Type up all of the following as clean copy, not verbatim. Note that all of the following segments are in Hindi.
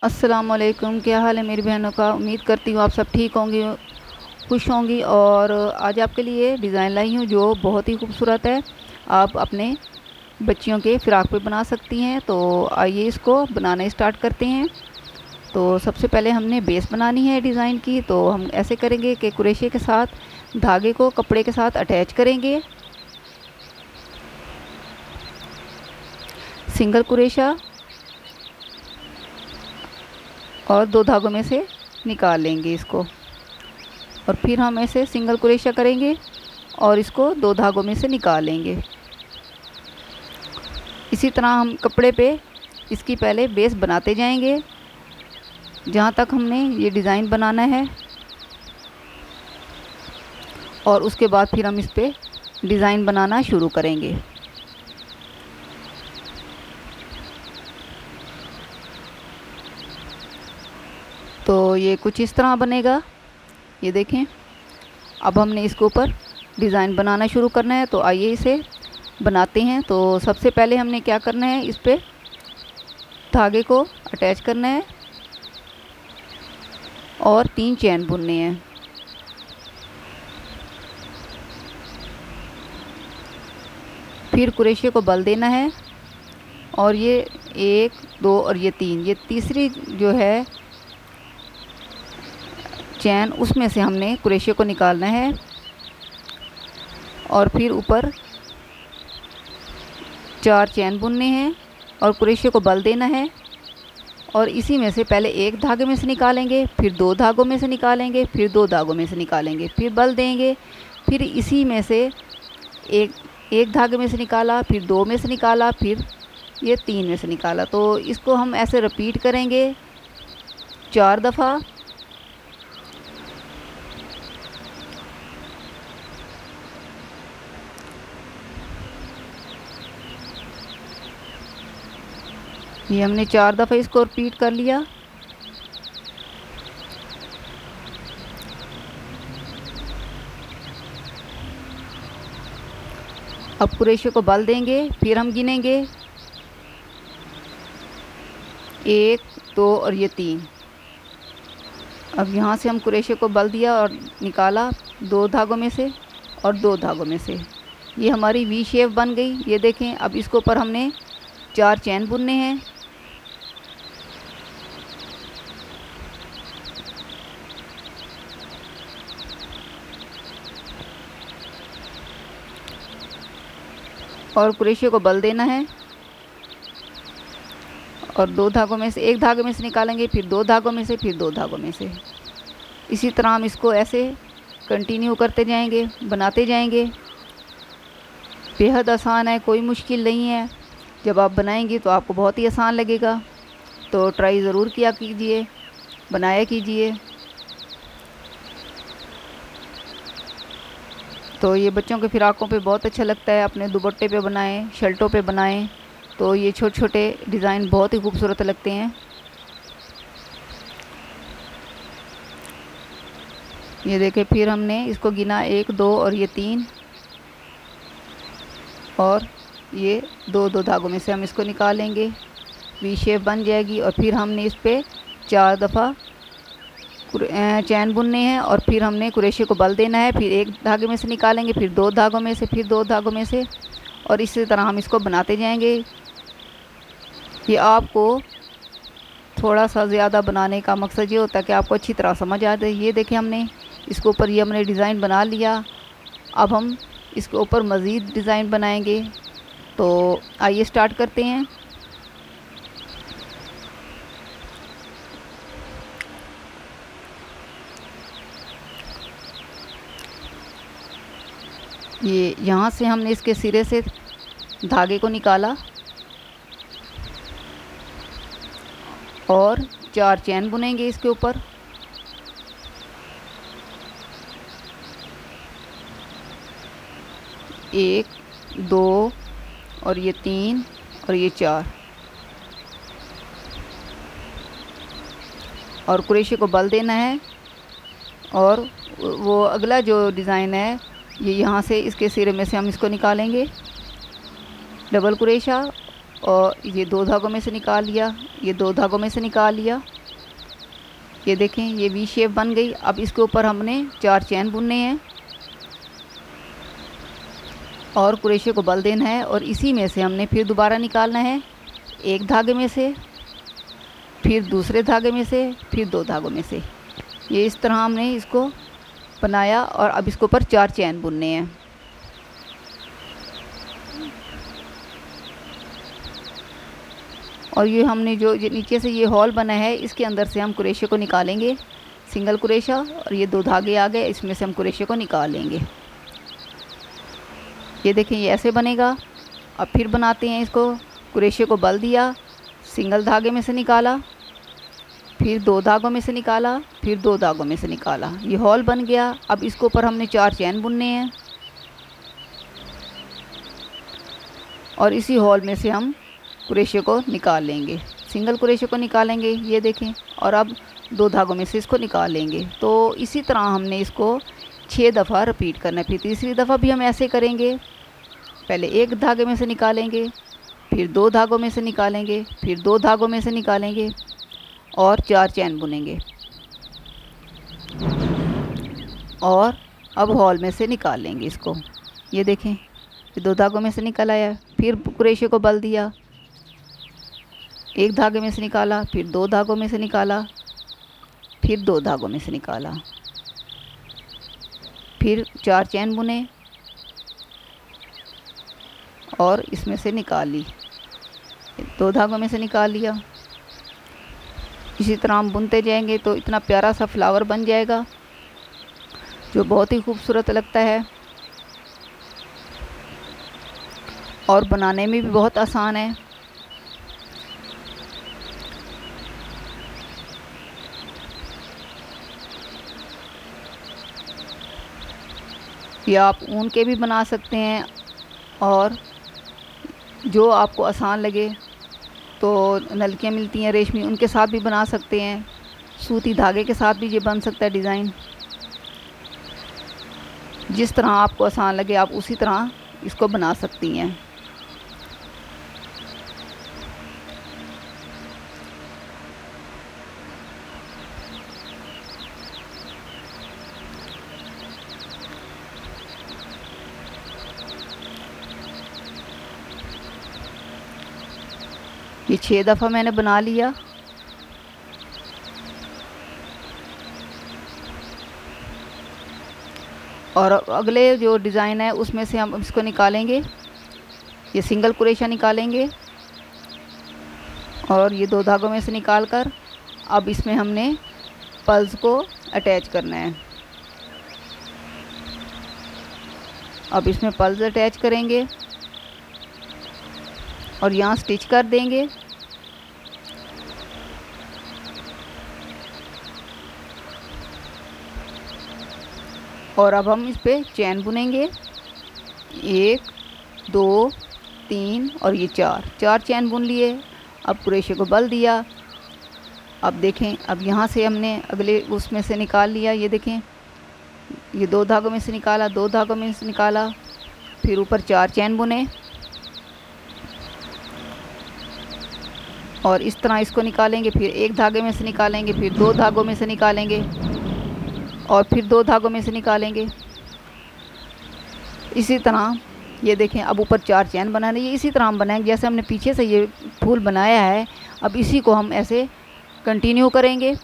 अस्सलामुअलैकुम, क्या हाल है मेरी बहनों का। उम्मीद करती हूँ आप सब ठीक होंगी, खुश होंगी। और आज आपके लिए डिज़ाइन लाई हूँ जो बहुत ही खूबसूरत है। आप अपने बच्चियों के फ़्रॉक पे बना सकती हैं। तो आइए इसको बनाना स्टार्ट करते हैं। तो सबसे पहले हमने बेस बनानी है डिज़ाइन की। तो हम ऐसे करेंगे कि कुरेशे के साथ धागे को कपड़े के साथ अटैच करेंगे। सिंगल कुरेशा और 2 धागों में से निकाल लेंगे इसको, और फिर हम ऐसे सिंगल कुरेशा करेंगे और इसको 2 धागों में से निकाल लेंगे। इसी तरह हम कपड़े पे इसकी पहले बेस बनाते जाएंगे जहाँ तक हमने ये डिज़ाइन बनाना है, और उसके बाद फिर हम इस पे डिज़ाइन बनाना शुरू करेंगे। तो ये कुछ इस तरह बनेगा, ये देखें। अब हमने इसके ऊपर डिज़ाइन बनाना शुरू करना है। तो आइए इसे बनाते हैं। तो सबसे पहले हमने क्या करना है, इस पे धागे को अटैच करना है और 3 चैन बुनने हैं। फिर कुरेशे को बल देना है, और ये 1 2 और ये 3, ये तीसरी जो है चैन, उसमें से हमने कुरेशे को निकालना है और फिर ऊपर 4 चैन बुनने हैं और कुरेशे को बल देना है। और इसी में से पहले एक धागे में से निकालेंगे, फिर 2 धागों में से निकालेंगे, फिर 2 धागों में से निकालेंगे, फिर बल देंगे, फिर इसी में से एक धागे में से निकाला, फिर 2 में से निकाला, फिर ये 3 में से निकाला। तो इसको हम ऐसे रिपीट करेंगे 4 दफ़ा। ये हमने 4 दफ़ा इसको रिपीट कर लिया। अब कुरेशे को बल देंगे, फिर हम गिनेंगे 1 2 और ये 3। अब यहाँ से हम कुरेशे को बल दिया और निकाला 2 धागों में से और 2 धागों में से। ये हमारी वी शेप बन गई, ये देखें। अब इसके ऊपर हमने 4 चैन बुनने हैं। और कुरेशे को बल देना है और 2 धागों में से एक धागे में से निकालेंगे, फिर 2 धागों में से, फिर 2 धागों में से। इसी तरह हम इसको ऐसे कंटिन्यू करते जाएंगे, बनाते जाएंगे। बेहद आसान है, कोई मुश्किल नहीं है। जब आप बनाएंगे तो आपको बहुत ही आसान लगेगा। तो ट्राई ज़रूर किया कीजिए, बनाया कीजिए। तो ये बच्चों के फ़्रॉकों पे बहुत अच्छा लगता है, अपने दुपट्टे पे बनाएं, शर्टों पे बनाएं। तो ये छोटे छोटे डिज़ाइन बहुत ही खूबसूरत लगते हैं। ये देखें, फिर हमने इसको गिना 1 2 और ये 3, और ये 2 धागों में से हम इसको निकालेंगे, वी शेप बन जाएगी। और फिर हमने इस पर 4 दफ़ा चैन बुनने हैं और फिर हमने कुरेशे को बल देना है, फिर एक धागे में से निकालेंगे, फिर 2 धागों में से, फिर 2 धागों में से। और इसी तरह हम इसको बनाते जाएंगे। ये आपको थोड़ा सा ज़्यादा बनाने का मकसद ये होता है कि आपको अच्छी तरह समझ आ जाए। ये देखें, हमने इसके ऊपर ये हमने डिज़ाइन बना लिया। अब हम इसके ऊपर मज़ीद डिज़ाइन बनाएंगे। तो आइए स्टार्ट करते हैं। ये यहाँ से हमने इसके सिरे से धागे को निकाला और 4 चैन बुनेंगे इसके ऊपर। एक, 2 और ये 3 और ये 4, और कुरेशे को बल देना है। और वो अगला जो डिज़ाइन है, ये यहाँ से इसके सिरे में से हम इसको निकालेंगे, डबल कुरेशा और ये 2 धागों में से निकाल लिया, ये 2 धागों में से निकाल लिया। ये देखें ये वी शेप बन गई। अब इसके ऊपर हमने 4 चैन बुनने हैं और क्रोशे को बल देना है, और इसी में से हमने फिर दोबारा निकालना है, एक धागे में से, फिर दूसरे धागे में से, फिर 2 धागों में से। ये इस तरह हमने इसको बनाया और अब इसके ऊपर 4 चैन बुनने हैं। और ये हमने जो नीचे से ये हॉल बना है इसके अंदर से हम क्रोशे को निकालेंगे, सिंगल क्रोशा, और ये 2 धागे आ गए, इसमें से हम क्रोशे को निकाल लेंगे। ये देखें ये ऐसे बनेगा। अब फिर बनाते हैं इसको। क्रोशे को बल दिया, सिंगल धागे में से निकाला, फिर 2 धागों में से निकाला, फिर 2 धागों में से निकाला, ये हॉल बन गया। अब इसके ऊपर हमने 4 चैन बुनने हैं और इसी हॉल में से हम क्रोशे को निकाल लेंगे, सिंगल क्रोशे को निकालेंगे, ये देखें, और अब 2 धागों में से इसको निकाल लेंगे। तो इसी तरह हमने इसको 6 दफ़ा रिपीट करना है। फिर तीसरी दफ़ा भी हम ऐसे करेंगे। पहले एक धागे में से निकालेंगे, फिर 2 धागों में से निकालेंगे, फिर 2 धागों में से निकालेंगे और 4 चैन बुनेंगे, और अब हॉल में से निकाल लेंगे इसको। ये देखें ये 2 धागों में से निकल आया। फिर क्रोशे को बल दिया, एक धागे में से निकाला, फिर 2 धागों में से निकाला, फिर 2 धागों में से निकाला, फिर 4 चैन बुने और इसमें से निकाल ली, 2 धागों में से निकाल लिया। इसी तरह हम बुनते जाएंगे तो इतना प्यारा सा फ्लावर बन जाएगा जो बहुत ही खूबसूरत लगता है और बनाने में भी बहुत आसान है। या आप ऊन के भी बना सकते हैं, और जो आपको आसान लगे, तो नलकियाँ मिलती हैं रेशमी, उनके साथ भी बना सकते हैं। सूती धागे के साथ भी ये बन सकता है डिज़ाइन। जिस तरह आपको आसान लगे आप उसी तरह इसको बना सकती हैं। ये 6 दफ़ा मैंने बना लिया। और अगले जो डिज़ाइन है उसमें से हम इसको निकालेंगे, ये सिंगल क्रोशा निकालेंगे और ये 2 धागों में से निकाल कर अब इसमें हमने पल्स को अटैच करना है। अब इसमें पल्स अटैच करेंगे और यहाँ स्टिच कर देंगे। और अब हम इस पे चैन बुनेंगे, 1 2 3 और ये 4 चैन बुन लिए। अब क्रोशे को बल दिया। अब देखें अब यहाँ से हमने अगले उसमें से निकाल लिया। ये देखें ये 2 धागों में से निकाला, 2 धागों में से निकाला, फिर ऊपर 4 चैन बुने और इस तरह इसको निकालेंगे। फिर एक धागे में से निकालेंगे, फिर 2 धागों में से निकालेंगे और फिर 2 धागों में से निकालेंगे। इसी तरह ये देखें अब ऊपर 4 चैन बनाने, ये इसी तरह हम बनाएंगे जैसे हमने पीछे से ये फूल बनाया है। अब इसी को हम ऐसे कंटिन्यू करेंगे।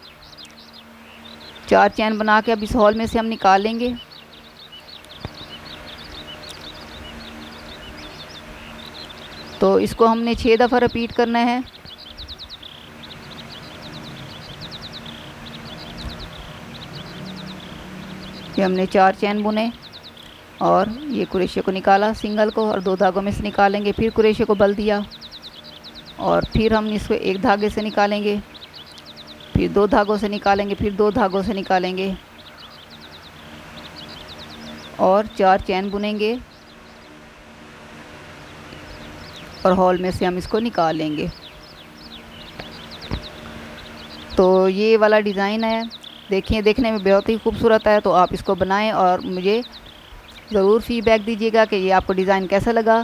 4 चैन बना के अब इस हॉल में से हम निकाल लेंगे। तो इसको हमने 6 दफ़ा रिपीट करना है। ये हमने 4 चैन बुने और ये क्रोशे को निकाला सिंगल को और 2 धागों में से निकालेंगे। फिर क्रोशे को बल दिया और फिर हम इसको एक धागे से निकालेंगे, फिर 2 धागों से निकालेंगे, फिर 2 धागों से निकालेंगे और 4 चैन बुनेंगे और हॉल में से हम इसको निकाल लेंगे। तो ये वाला डिज़ाइन है, देखिए देखने में बहुत ही खूबसूरत है। तो आप इसको बनाएं और मुझे ज़रूर फीडबैक दीजिएगा कि ये आपको डिज़ाइन कैसा लगा।